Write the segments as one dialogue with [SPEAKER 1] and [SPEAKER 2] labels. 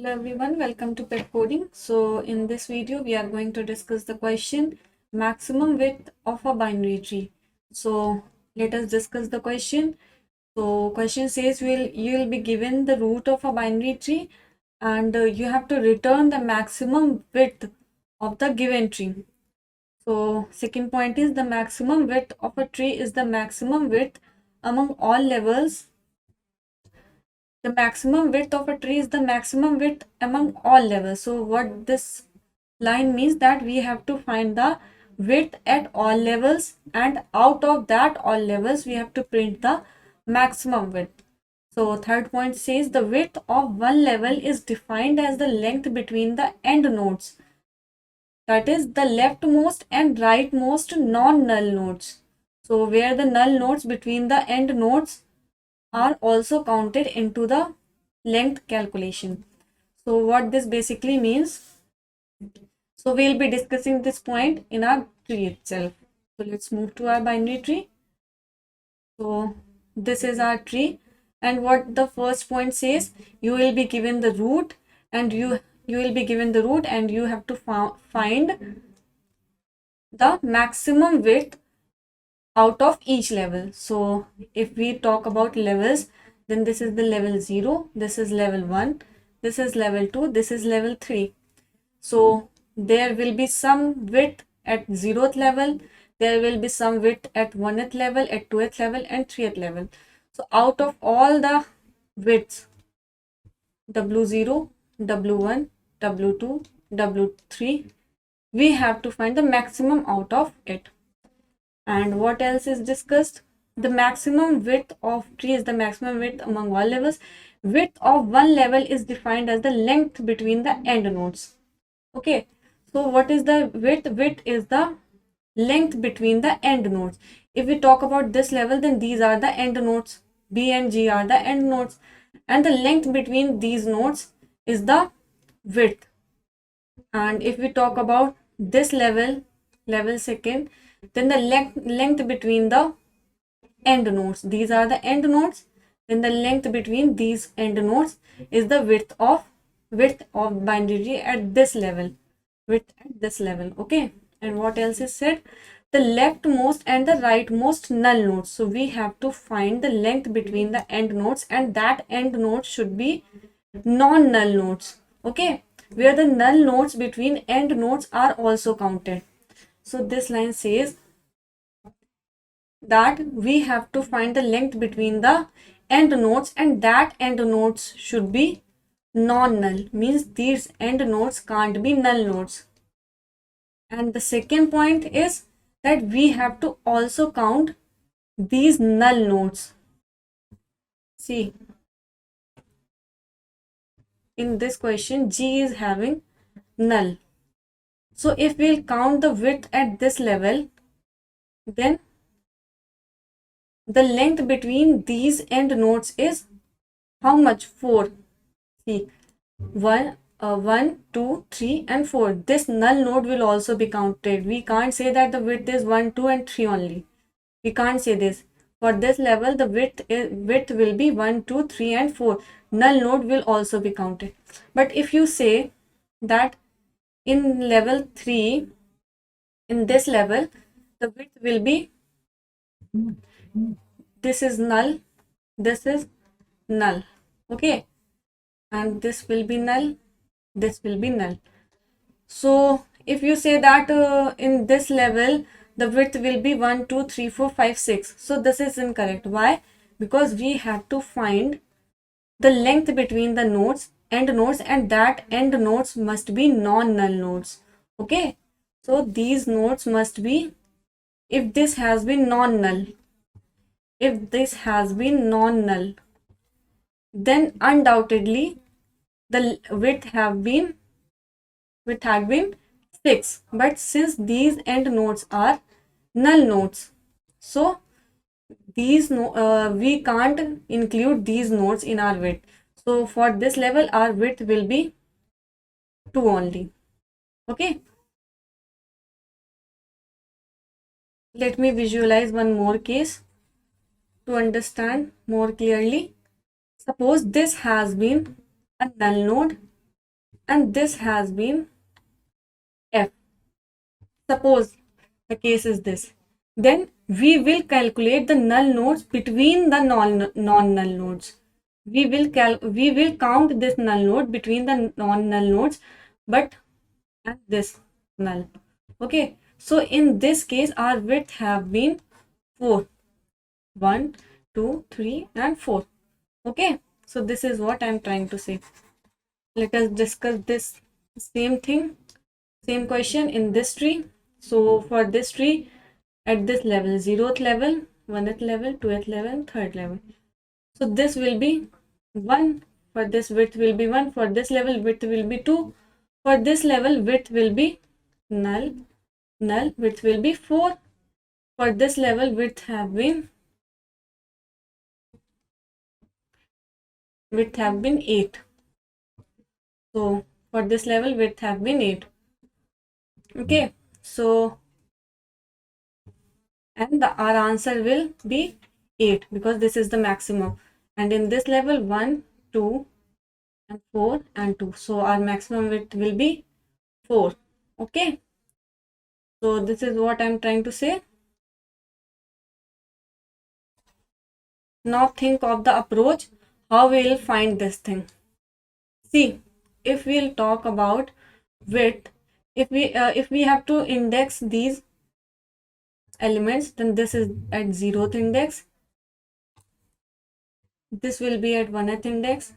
[SPEAKER 1] Hello everyone, welcome to Pepcoding. So in this video, we are going to discuss the question maximum width of a binary tree. So let us discuss the question. So question says you will be given the root of a binary tree and you have to return the maximum width of the given tree. So second point is the maximum width of a tree is the maximum width among all levels. The maximum width of a tree is the maximum width among all levels. So what this line means that we have to find the width at all levels, and out of that all levels we have to print the maximum width. So third point says the width of one level is defined as the length between the end nodes, that is the leftmost and rightmost non-null nodes. So where the null nodes between the end nodes are also counted into the length calculation. So what this basically means, so we'll be discussing this point in our tree itself. So let's move to our binary tree. So this is our tree, and what the first point says, you will be given the root and you will be given the root and you have to find the maximum width out of each level. So if we talk about levels, then this is the level 0, this is level 1, this is level 2, this is level 3. So there will be some width at 0th level, there will be some width at 1th level, at 2th level and 3th level. So out of all the widths, W0, W1, W2, W3, we have to find the maximum out of it. And what else is discussed? The maximum width of tree is the maximum width among all levels. Width of one level is defined as the length between the end nodes. Okay, so what is the width? Width is the length between the end nodes. If we talk about this level, then these are the end nodes. B and G are the end nodes, and the length between these nodes is the width. And if we talk about this level, level second, then the length between the end nodes, these are the end nodes, then the length between these end nodes is the width of binary tree at this level, width at this level. Okay, and what else is said? The leftmost and the rightmost null nodes. So we have to find the length between the end nodes, and that end node should be non-null nodes. Okay, where the null nodes between end nodes are also counted. So this line says that we have to find the length between the end nodes, and that end nodes should be non-null, means these end nodes can't be null nodes. And the second point is that we have to also count these null nodes. See, in this question G is having null. So if we'll count the width at this level, then the length between these end nodes is how much? 4. See, 1, 2, 3 and 4. This null node will also be counted. We can't say that the width is 1, 2 and 3 only. We can't say this. For this level, the width will be 1, 2, 3 and 4. Null node will also be counted. But if you say that in level 3, in this level, the width will be, this is null, this is null. Okay, and this will be null, this will be null. So if you say that in this level the width will be 1, 2, 3, 4, 5, 6, so this is incorrect. Why? Because we have to find the length between the nodes, end nodes, and that end nodes must be non-null nodes. Okay, so these nodes must be, if this has been non-null, if this has been non-null, then undoubtedly the width had been 6. But since these end nodes are null nodes, so these we can't include these nodes in our width. So for this level our width will be 2 only. Okay, let me visualize one more case to understand more clearly. Suppose this has been a null node and this has been F. Suppose the case is this, then we will calculate the null nodes between the non-null nodes. We will count this null node between the non-null nodes, but and this null. Okay, so in this case our width have been 4. 1, 2, 3 and 4. Okay, so this is what I'm trying to say. Let us discuss this same thing, same question in this tree. So for this tree, at this level, 0th level, 1th level, 2th level, 3rd level. So this will be 1, for this width will be 1, for this level width will be 2, for this level width will be null, width will be 4, for this level width have been 8. So for this level width have been 8. Okay, so and our answer will be 8 because this is the maximum, and in this level 1, 2 and 4 and 2, so our maximum width will be 4. Okay, so this is what I'm trying to say. Now think of the approach how we will find this thing. See, if we'll talk about width, if we have to index these elements, then this is at 0th index, this will be at 1th index,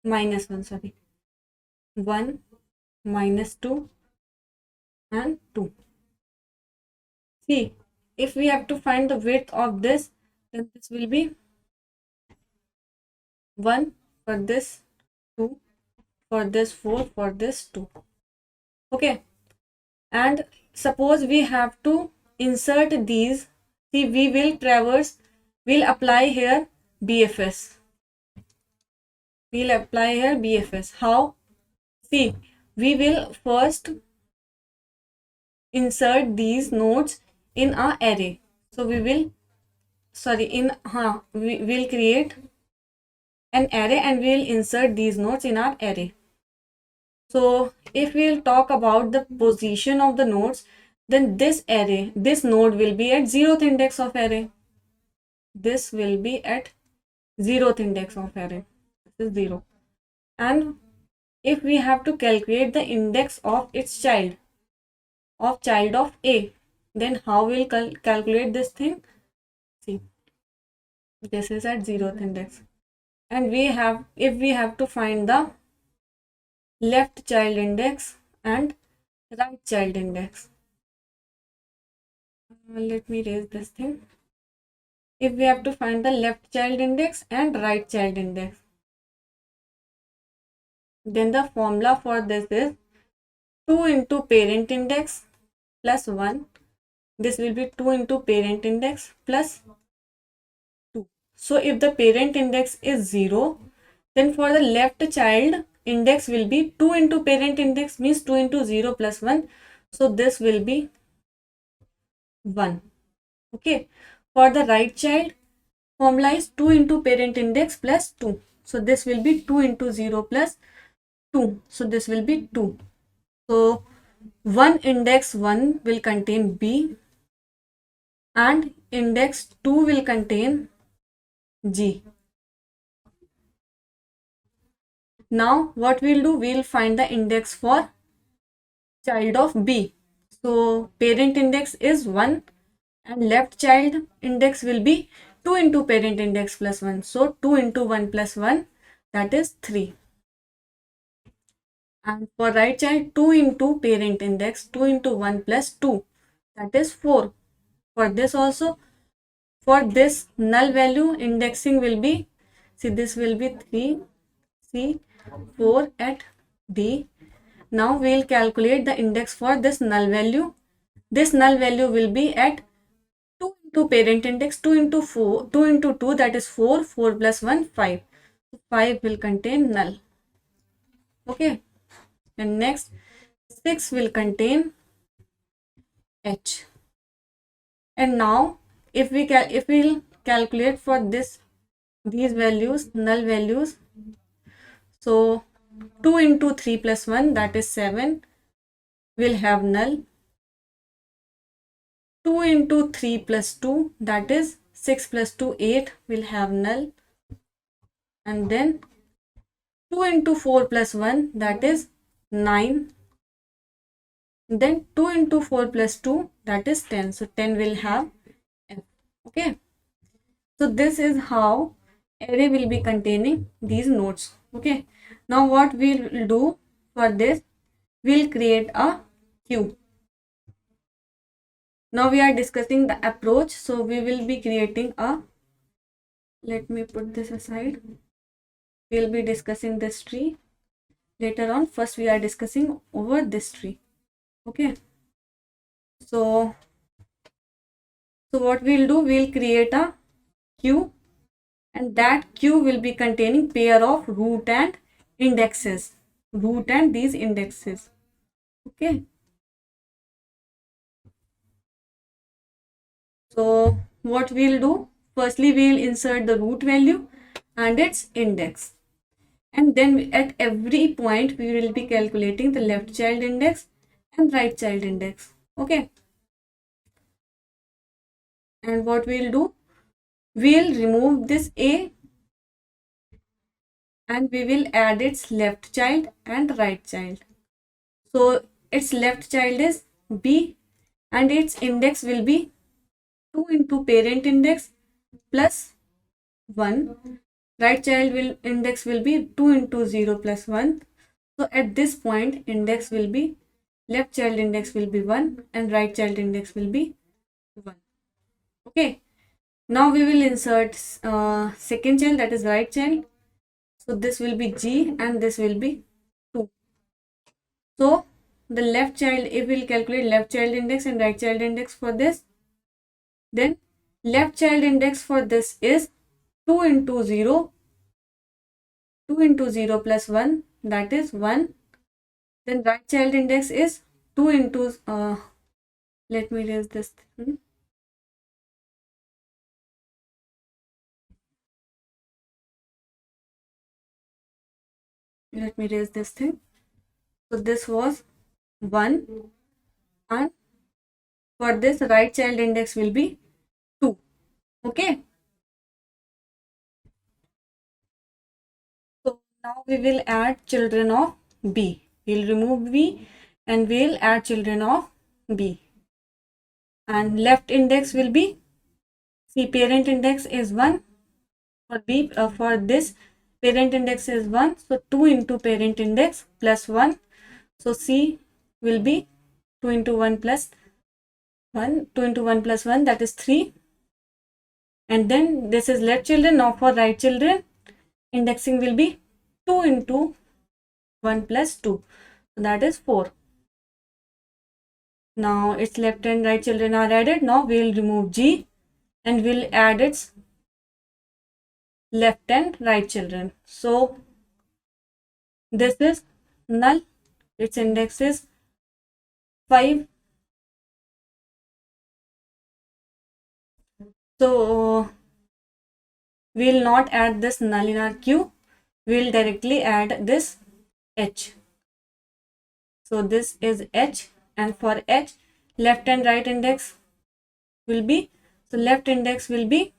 [SPEAKER 1] minus 1, sorry, 1, minus 2 and 2. See, if we have to find the width of this, then this will be 1 for this, 2 for this, 4 for this, 2. Okay, and suppose we have to insert these. See, we will traverse, we'll apply here BFS. We'll apply here BFS. How? See, we will first insert these nodes in our array. So we will, we will create an array and we will insert these nodes in our array. So if we will talk about the position of the nodes, then this array, this node will be at 0th index of array. This will be at 0th index of array. This is 0. And if we have to calculate the index of its child, of A, then how we'll calculate this thing? See, this is at 0th index, and if we have to find the left child index and right child index, let me raise this thing. If we have to find the left child index and right child index, then the formula for this is 2 into parent index plus 1. This will be 2 into parent index plus 2. So if the parent index is 0, then for the left child index will be 2 into parent index, means 2 into 0 plus 1. So this will be 1. Okay. For the right child, formula is 2 into parent index plus 2. So this will be 2 into 0 plus 2. So this will be 2. So index 1 will contain B and index 2 will contain G. Now what we'll do, we'll find the index for child of B. So parent index is 1 and left child index will be 2 into parent index plus 1. So 2 into 1 plus 1, that is 3. And for right child, 2 into parent index, 2 into 1 plus 2, that is 4. For this also, for this null value indexing will be, see, this will be 3, C, 4 at D. Now we will calculate the index for this null value. This null value will be at 2 into parent index, 2 into 4, 2 into 2, that is 4, 4 plus 1, 5. 5 will contain null. Okay. And next, 6 will contain H. And now if we'll calculate for these values, null values, so 2 into 3 plus 1, that is 7, will have null. 2 into 3 plus 2, that is 6 plus 2, 8, will have null. And then 2 into 4 plus 1, that is 9. Then 2 into 4 plus 2, that is 10. So 10 will have F. Okay. So this is how array will be containing these nodes. Okay. Now what we'll do for this, we'll create a queue. Now we are discussing the approach. So we will be creating a, let me put this aside. We'll be discussing this tree later on. First we are discussing over this tree. Okay. So what we'll do, we'll create a queue, and that queue will be containing pair of root and indexes. Root and these indexes. Okay. So what we'll do, firstly we'll insert the root value and its index. And then at every point we will be calculating the left child index and right child index. Okay. And what we'll do, we'll remove this A and we will add its left child and right child. So its left child is B and its index will be 2 into parent index plus 1. Right child index will be 2 into 0 plus 1. So at this point index will be, left child index will be 1 and right child index will be 1. Okay. Now we will insert second child, that is right child. So this will be G and this will be 2. So the left child, if we will calculate left child index and right child index for this, then left child index for this is 2 into 0, 2 into 0 plus 1, that is 1. Then right child index is 2 into, let me erase this thing. Let me erase this thing. So this was 1 and for this right child index will be 2. Okay. So now we will add children of B. We'll remove B and we'll add children of B. And left index will be, see, parent index is 1 for B. For this parent index is 1. So 2 into parent index plus 1. So C will be 2 into 1 plus 1. 2 into 1 plus 1, that is 3. And then this is left children. Now for right children, indexing will be 2 into 1 plus 2. So that is 4. Now its left and right children are added. Now we will remove G and we'll add its left and right children. So this is null. Its index is 5. So we'll not add this null in our queue. We'll directly add this H. So this is H, and for H, left and right index will be, so left index will be,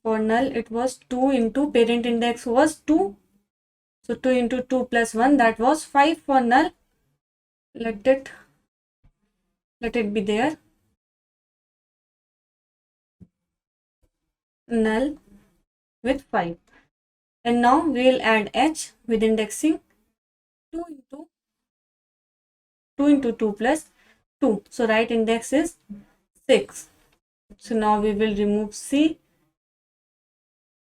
[SPEAKER 1] for null it was 2 into parent index was 2. So 2 into 2 plus 1, that was 5 for null. Let it be there. Null with 5. And now we will add H with indexing 2 into 2 plus 2. So right index is 6. So now we will remove C.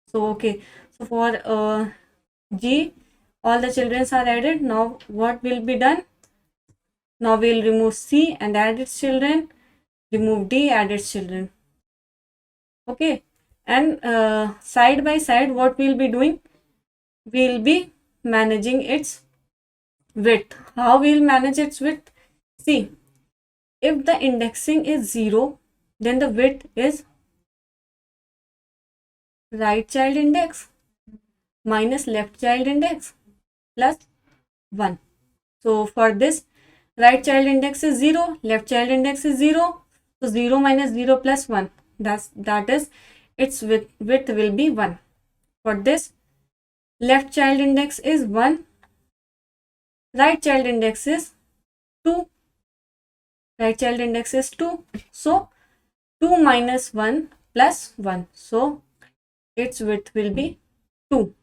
[SPEAKER 1] So okay. So for G, all the children are added. Now what will be done? Now we will remove C and add its children. Remove D, add its children. Okay. And side by side, what we will be doing? We will be managing its width. How we will manage its width? See, if the indexing is 0, then the width is right child index. minus left child index plus 1. So for this, right child index is 0, left child index is 0. So 0 minus 0 plus 1. That is its width will be 1. For this, left child index is 1, right child index is 2. Right child index is 2. So 2 minus 1 plus 1. So its width will be 2.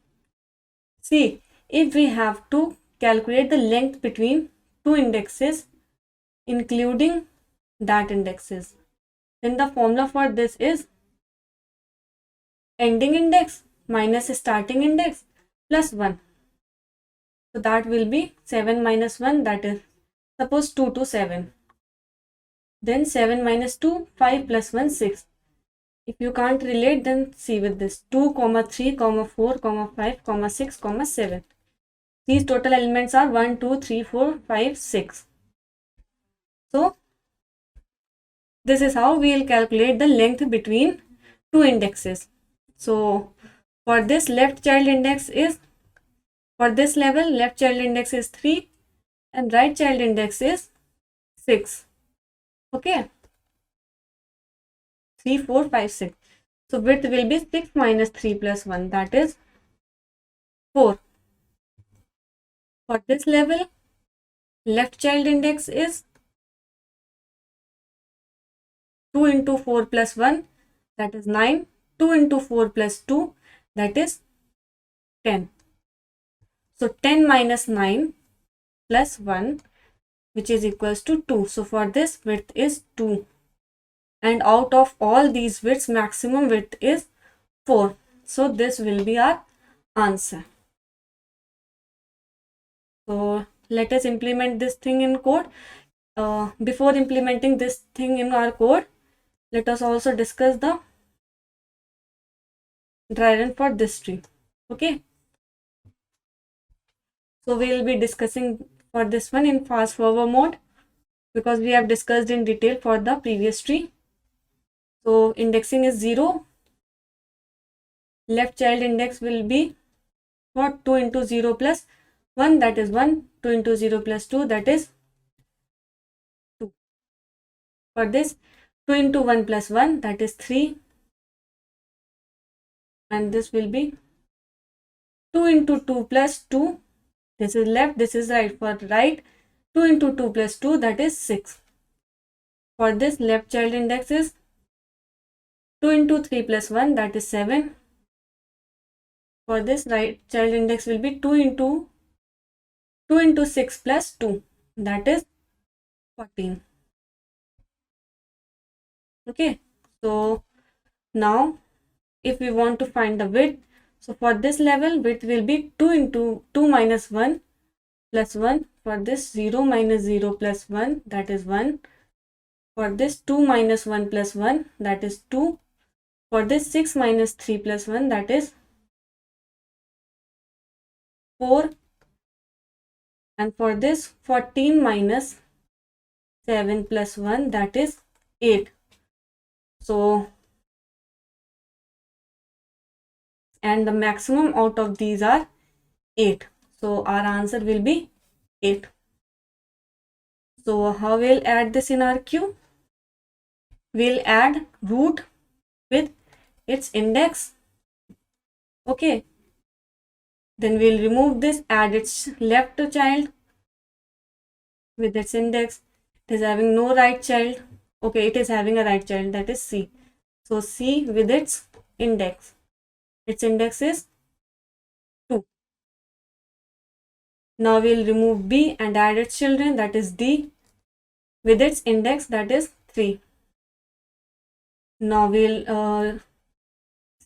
[SPEAKER 1] See, if we have to calculate the length between two indexes, including that indexes, then the formula for this is ending index minus starting index plus 1. So that will be 7 minus 1, that is suppose 2 to 7. Then 7 minus 2, 5 plus 1, 6. If you can't relate, then see with this 2, 3, 4, 5, 6, 7. These total elements are 1, 2, 3, 4, 5, 6. So this is how we will calculate the length between two indexes. So for this left child index is, for this level, left child index is 3 and right child index is 6. Okay. 3, 4, 5, 6. So width will be 6 minus 3 plus 1, that is 4. For this level, left child index is 2 into 4 plus 1, that is 9. 2 into 4 plus 2, that is 10. So 10 minus 9 plus 1, which is equals to 2. So for this, width is 2. And out of all these widths, maximum width is 4. So this will be our answer. So let us implement this thing in code. Before implementing this thing in our code, let us also discuss the dry run for this tree. Okay. So we will be discussing for this one in fast forward mode, because we have discussed in detail for the previous tree. So indexing is 0. Left child index will be what? 2 into 0 plus 1, that is 1. 2 into 0 plus 2, that is 2. For this, 2 into 1 plus 1, that is 3. And this will be 2 into 2 plus 2. This is left, this is right. For right, 2 into 2 plus 2, that is 6. For this, left child index is 2 into 3 plus 1, that is 7. For this, right child index will be 2 into 6 plus 2, that is 14. Okay, so now if we want to find the width, so for this level, width will be 2 into 2 minus 1 plus 1. For this, 0 minus 0 plus 1, that is 1. For this, 2 minus 1 plus 1, that is 2. For this, 6 minus 3 plus 1, that is 4. And for this, 14 minus 7 plus 1, that is 8. So, and the maximum out of these are 8. So our answer will be 8. So how we'll add this in our queue? We'll add root with its index. Okay. Then we'll remove this, add its left child with its index. It is having no right child. Okay, it is having a right child, that is C. So C with its index. Its index is 2. Now we'll remove B and add its children, that is D with its index, that is 3. Now we'll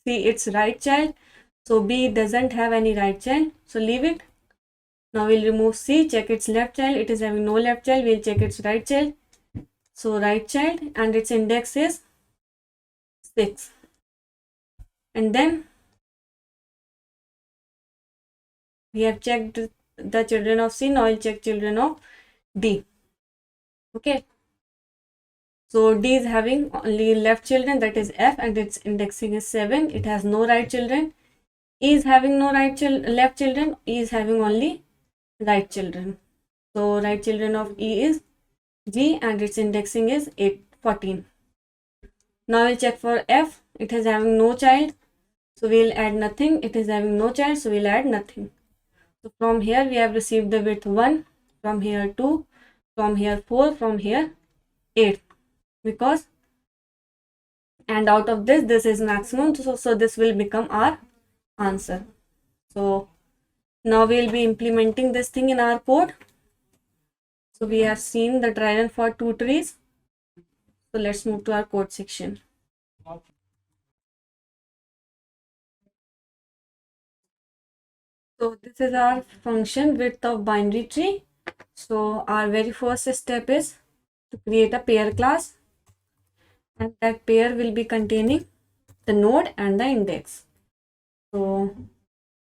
[SPEAKER 1] see its right child. So B doesn't have any right child, so leave it. Now we'll remove C, check its left child. It is having no left child. We'll check its right child. So right child, and its index is 6. And then we have checked the children of C. Now I'll check children of D. Okay. So D is having only left children, that is F, and its indexing is 7. It has no right children. E is having no left children, E is having only right children. So right children of E is G and its indexing is 14. Now we'll check for F. It is having no child, so we'll add nothing. It is having no child, so we'll add nothing. So from here we have received the width 1, from here 2, from here 4, from here 8, because, and out of this is maximum, so this will become our answer. So now we'll be implementing this thing in our code. So we have seen the trial for 2 trees. So let's move to our code section. So this is our function width of binary tree. So our very first step is to create a pair class, and that pair will be containing the node and the index. So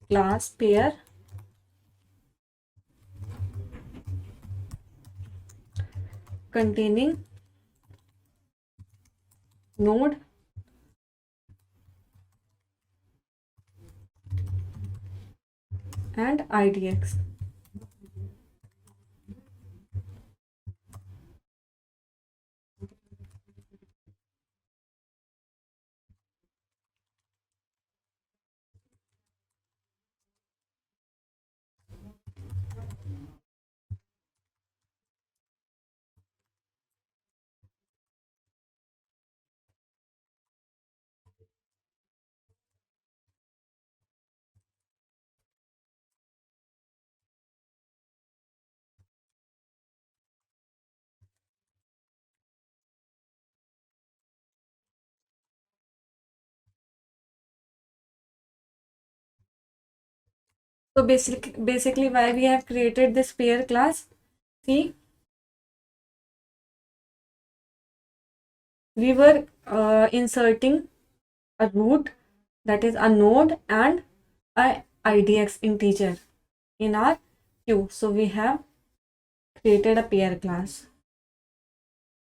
[SPEAKER 1] class pair containing node and IDX. So basically why we have created this pair class, see, we were inserting a root, that is a node, and a IDX integer in our queue. So we have created a pair class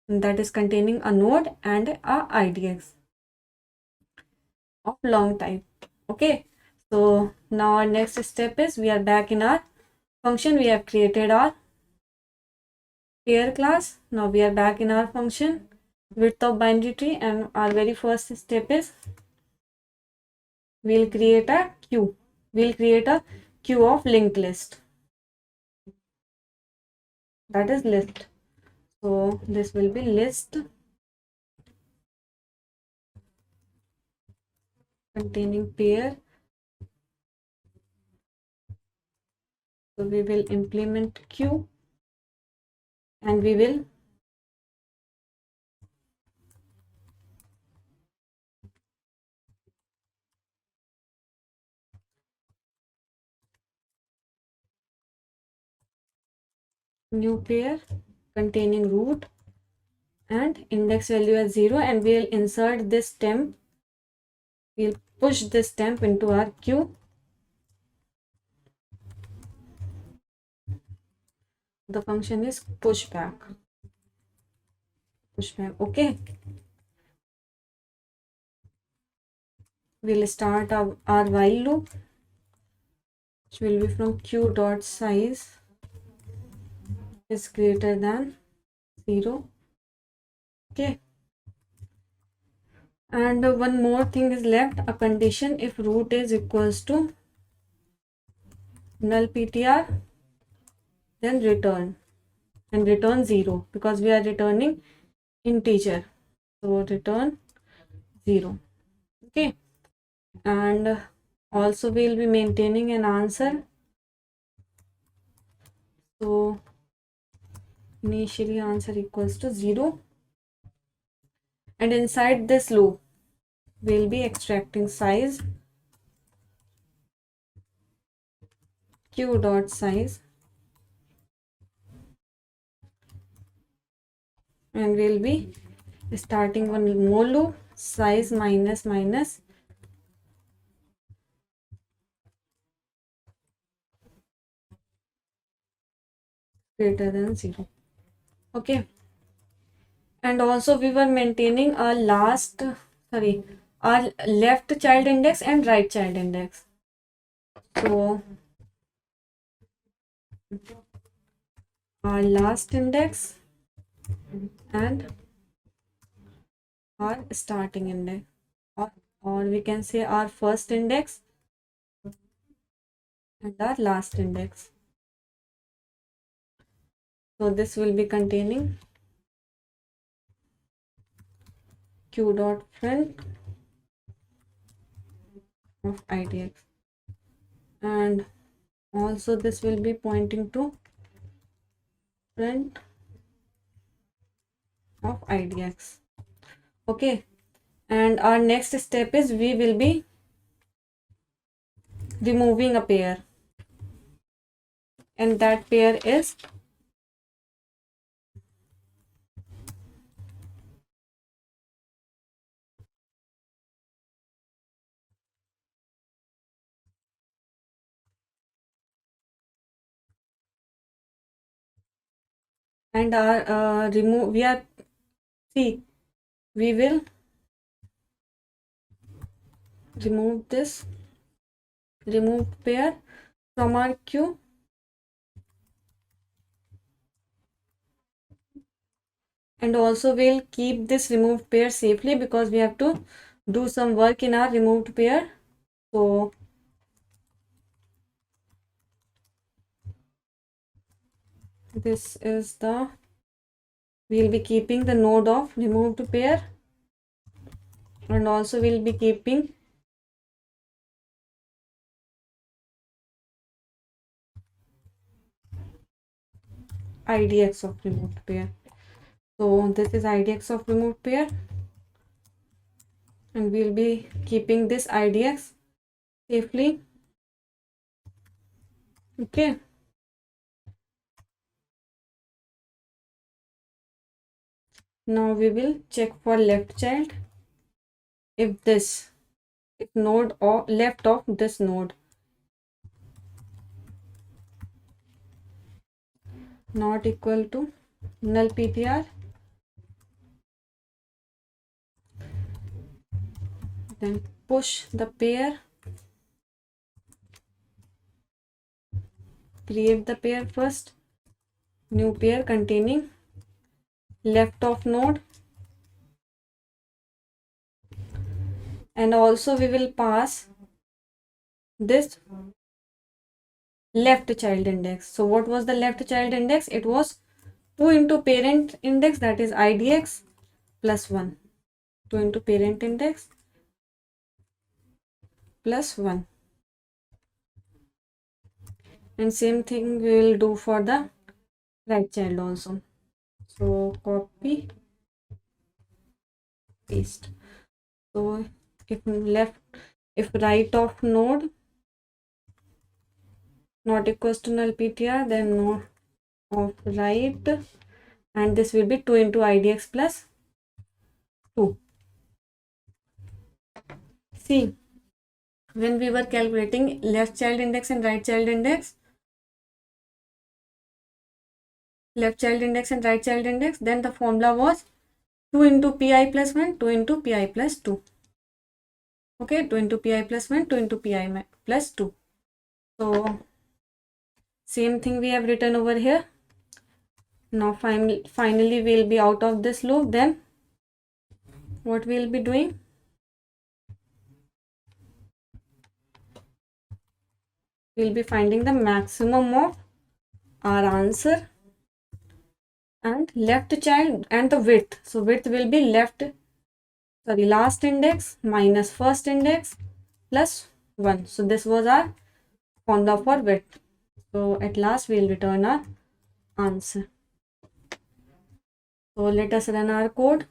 [SPEAKER 1] that is containing a node and a IDX of long type. Okay, so now our next step is we are back in our function. We have created our pair class. Now we are back in our function width of binary tree, and our very first step is we'll create a queue. We'll create a queue of linked list, that is list. So this will be list containing pair. So we will implement queue, and we will new pair containing root and index value as 0, and we'll insert this temp. We'll push this temp into our queue. The function is pushback. Okay, we'll start our while loop, which will be from queue dot size is greater than 0. Okay, and one more thing is left, a condition. If root is equals to null ptr, then return, and return 0, because we are returning integer, so return 0. Okay, and also we'll be maintaining an answer. So initially answer equals to 0, and inside this loop we'll be extracting size, q dot size, and we'll be starting one more loop, size minus minus greater than 0. Okay, and also we were maintaining our our left child index and right child index. So our last index and our starting index, or we can say our first index and our last index. So this will be containing q dot front of idx, and also this will be pointing to front of idx. Okay, and our next step is we will be removing a pair, and that pair is and our remove we are see we will remove this removed pair from our queue, and also we'll keep this removed pair safely because we have to do some work in our removed pair. So this is the we'll be keeping the node of removed pair, and also we'll be keeping idx of removed pair. So this is idx of removed pair, and we'll be keeping this idx safely. Okay, now we will check for left child. If node or left of this node not equal to null ptr, then push the pair, create the pair first, new pair containing left of node, and also we will pass this left child index. So what was the left child index? It was 2 into parent index, that is idx, plus 1. 2 into parent index plus 1, and same thing we will do for the right child also. So copy, paste. So if right of node not equals to null ptr, then node of right, and this will be 2 into idx plus 2. See, when we were calculating left child index and right child index, then the formula was 2 into pi plus 1, 2 into pi plus 2. Okay, 2 into pi plus 1, 2 into pi plus 2. So same thing we have written over here. Now finally we'll be out of this loop. Then what we'll be doing? We'll be finding the maximum of our answer and left child and the width. So width will be last index minus first index plus 1. So this was our formula for width. So at last we'll return our answer. So let us run our code.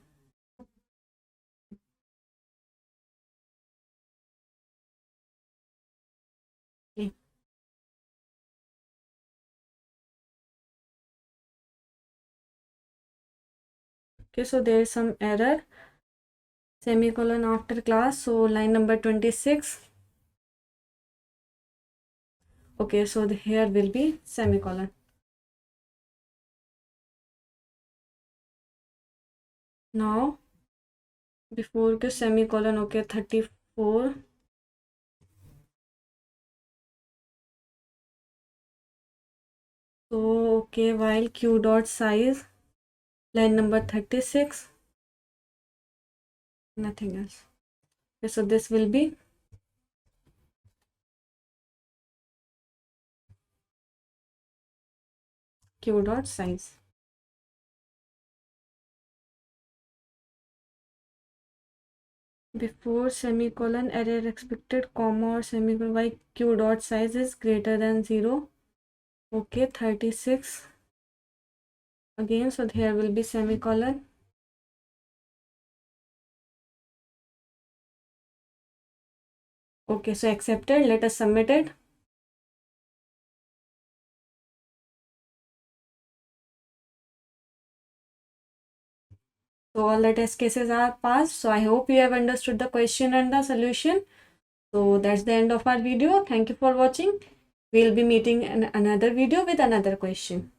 [SPEAKER 1] Okay, so there is some error, semicolon after class, so line number 26. Okay, so here will be semicolon. Now before the semicolon, okay, 34 So okay, while q dot size, line number 36, nothing else. Okay, so this will be q dot size. Before semicolon, error expected, comma or semicolon, y q dot size is greater than 0. Okay, 36 again, so here will be semicolon. Okay, so accepted. Let us submit it. So all the test cases are passed. So I hope you have understood the question and the solution. So that's the end of our video. Thank you for watching. We'll be meeting in another video with another question.